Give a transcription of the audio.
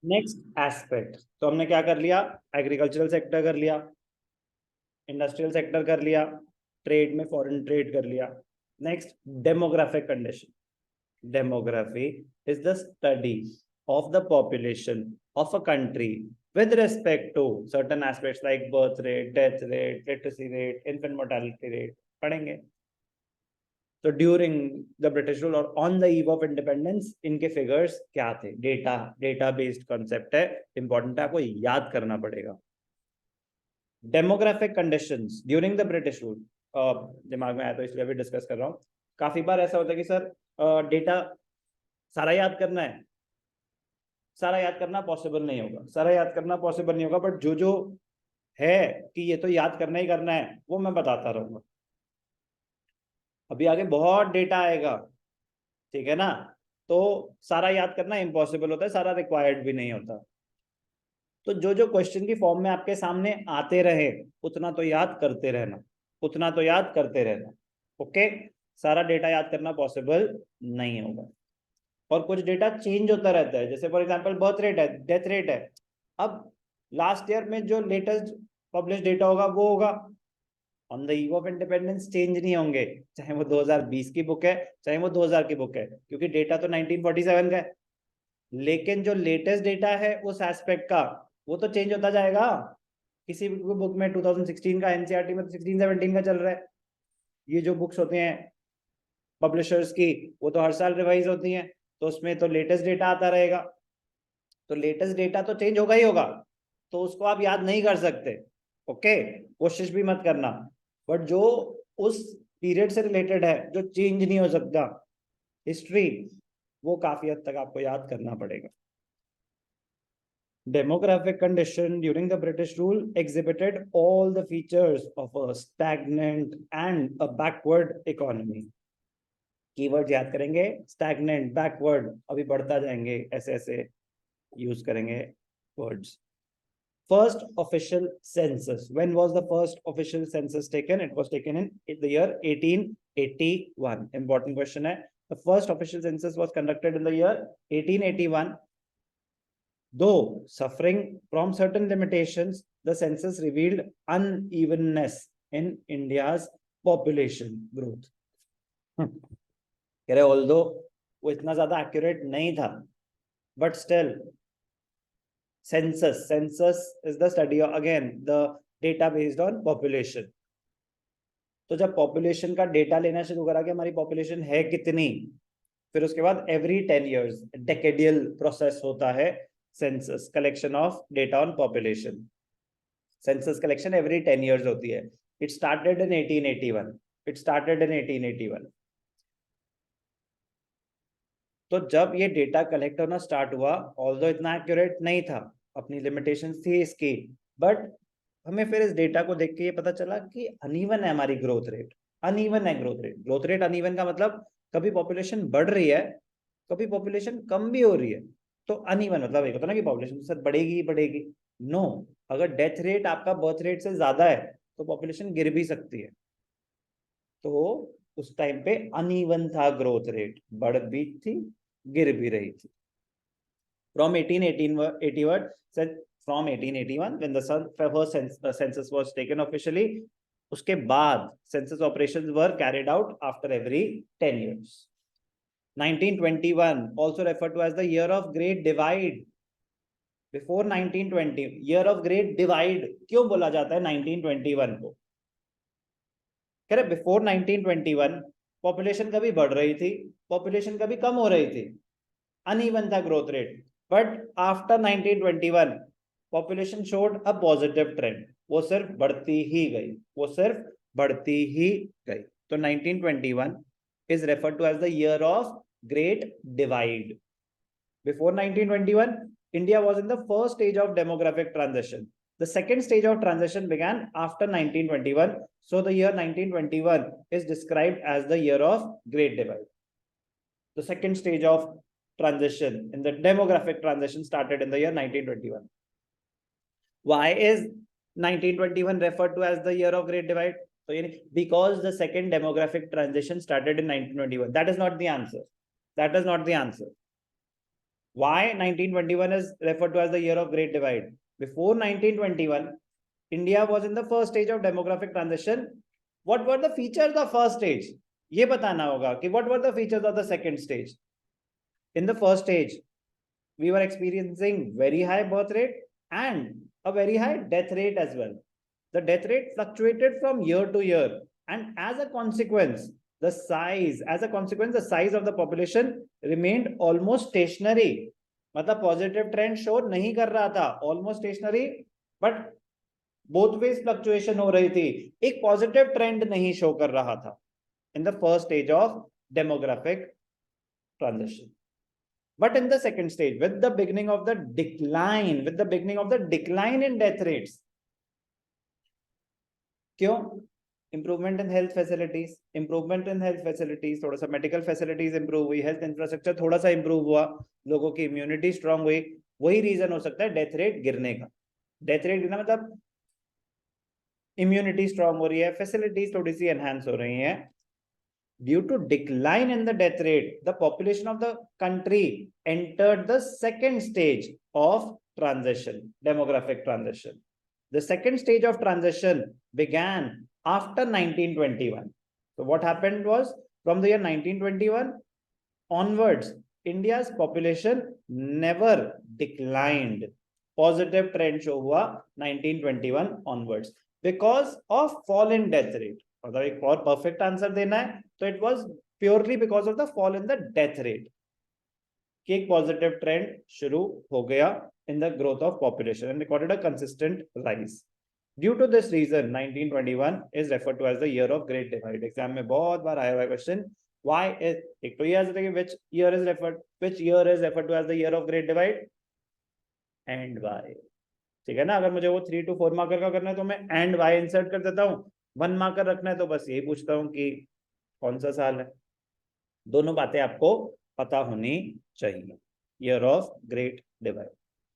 Next aspect, तो हमने क्या कर लिया, एग्रीकल्चरल सेक्टर कर लिया, इंडस्ट्रियल सेक्टर कर लिया, ट्रेड में फॉरेन ट्रेड कर लिया। Next demographic condition. Demography is the study of the population of a country with respect to certain aspects like birth rate, death rate, literacy rate, infant mortality rate पढ़ेंगे। तो during the British rule और on the eve of independence इनके figures क्या थे। Data based concept है, important है, आपको याद करना पड़ेगा। Demographic conditions during the British rule, दिमाग में आया तो इसलिए भी डिस्कस कर रहा हूँ। काफी बार ऐसा होता है कि सर डेटा सारा याद करना है, सारा याद करना पॉसिबल नहीं होगा, सारा याद करना पॉसिबल नहीं होगा, बट जो जो है कि ये तो याद करना ही करना है वो मैं बताता रहूंगा। अभी आगे बहुत डेटा आएगा, ठीक है ना, तो सारा याद करना इम्पॉसिबल होता है, सारा रिक्वायर्ड भी नहीं होता। तो जो जो क्वेश्चन की फॉर्म में आपके सामने आते रहे उतना तो याद करते रहना, उतना तो याद करते रहना। ओके, सारा डेटा याद करना पॉसिबल नहीं होगा। और कुछ डेटा चेंज होता रहता है, जैसे फॉर एग्जांपल बर्थ रेट है, डेथ रेट है। अब लास्ट ईयर में जो लेटेस्ट पब्लिश डेटा होगा वो होगा, on the eve of independence change नहीं होंगे, चाहे वो 2020 की बुक है चाहे वो 2000 की बुक है, क्योंकि डेटा तो 1947 का है। लेकिन जो लेटेस्ट डेटा है उस एस्पेक्ट का वो तो चेंज होता जाएगा। किसी भी बुक में 2016 का, एनसीईआरटी में तो 16-17 का चल रहा है। ये जो बुक्स होते हैं पब्लिशर्स की वो तो हर साल रिवाइज होती हैं, तो उसमें तो लेटेस्ट डेटा आता रहेगा। तो लेटेस्ट डेटा तो चेंज होगा ही होगा, तो उसको आप याद नहीं कर सकते। ओके, कोशिश भी मत करना। बट जो उस पीरियड से रिलेटेड है, जो चेंज नहीं हो सकता, हिस्ट्री, वो काफी हद तक आपको याद करना पड़ेगा। Demographic condition during the British rule exhibited all the features of a stagnant and a backward economy. Keyword याद करेंगे, स्टैग्नेंट, बैकवर्ड, अभी बढ़ता जाएंगे, ऐसे ऐसे यूज करेंगे words. First official census. When was the first official census taken? It was taken in the year 1881. Important question है. The first official census was conducted in the year 1881. Though suffering from certain limitations, the census revealed unevenness in India's population growth. कह रहे although वो इतना ज्यादा accurate नहीं था, but still census is the study of, again, the data based on population. तो जब population का डेटा लेना शुरू करा कि हमारी पॉपुलेशन है कितनी, फिर उसके बाद एवरी 10 years डेकेडियल प्रोसेस होता है census collection of data on population. Census collection every 10 years होती है। It started in 1881, it started in 1881। तो जब ये डेटा कलेक्ट होना स्टार्ट हुआ, ऑल्दो इतना एक्यूरेट नहीं था, अपनी लिमिटेशंस थी इसकी, बट हमें फिर इस डेटा को देख के ये पता चला कि अनइवन है हमारी ग्रोथ रेट, अनइवन है growth rate. Growth rate uneven का मतलब कभी पॉपुलेशन बढ़ रही है, कभी पॉपुलेशन कम भी हो रही है। तो अनइवन मतलब एक होता है ना कि पॉपुलेशन सर बढ़ेगी ही बढ़ेगी। नो, अगर डेथ रेट आपका बर्थ रेट से ज्यादा है तो पॉपुलेशन गिर भी सकती है। तो उस टाइम पे अनइवन था ग्रोथ रेट, बढ़ भी थी गिर भी रही थी। From 1881, from 1881 when the first census was taken officially, उसके बाद census operations were carried out after every 10 years. 1921 also referred to as the year of great divide. Before 1920 year of great divide क्यों बोला जाता है 1921 को? कह रहे before 1921 population कभी बढ़ रही थी, पॉपुलेशन कभी कम हो रही थी, अनइवन था growth rate. But after 1921 population showed a positive trend, वो सिर्फ बढ़ती ही गई, वो सिर्फ बढ़ती ही गई। तो 1921 is referred to as the year of great divide. Before 1921 India was in the first stage of demographic transition. The second stage of transition began after 1921. So the year 1921 is described as the year of great divide. The second stage of transition in the demographic transition started in the year 1921. Why is 1921 referred to as the year of great divide? So because the second demographic transition started in 1921. That is not the answer. That is not the answer. Why 1921 is referred to as the year of Great Divide? Before 1921, India was in the first stage of demographic transition. What were the features of first stage? ये बताना होगा कि what were the features of the second stage? In the first stage, we were experiencing very high birth rate and a very high death rate as well. The death rate fluctuated from year to year, and as a consequence, the size of the population remained almost stationary. मतलब positive trend show नहीं कर रहा था, almost stationary, but both ways fluctuation हो रही थी, एक positive trend नहीं शो कर रहा था in the first stage of demographic transition. But in the second stage, with the beginning of the decline in death rates, क्यों? Improvement in health facilities, थोड़ा सा मेडिकल फैसिलिटीज इंप्रूव हुई, health infrastructure थोड़ा सा improve हुआ, लोगों की immunity strong हुई, वही रीजन हो सकता है डेथ रेट गिरने का. डेथ रेट गिरना मतलब इम्यूनिटी स्ट्रांग हो रही है, फैसिलिटीज थोड़ी सी एनहांस हो रही हैं. Due to decline in the death rate, the population of the country entered the second stage of transition, demographic transition. The second stage of transition began after 1921. So what happened was, from the year 1921 onwards, India's population never declined. Positive trend show हुआ 1921 onwards because of fall in death rate. अगर एक और perfect answer देना है तो it was purely because of the fall in the death rate, कि एक positive trend शुरू हो गया in the growth of population and recorded a consistent rise. Due to this reason 1921 is referred to as the year of great divide. Exam में बहुत बार आया हुआ question, why is, एक तो ये आ सकता है कि which year is referred to as the year of great divide and why. ठीक है ना, अगर मुझे वो 3 to 4 मार्कर का करना है तो मैं एंड वाई इंसर्ट कर देता हूँ. 1 मार्कर रखना है तो बस यही पूछता हूँ कि कौन सा साल है. दोनों बातें आपको पता होनी चाहिए. Year of great divide.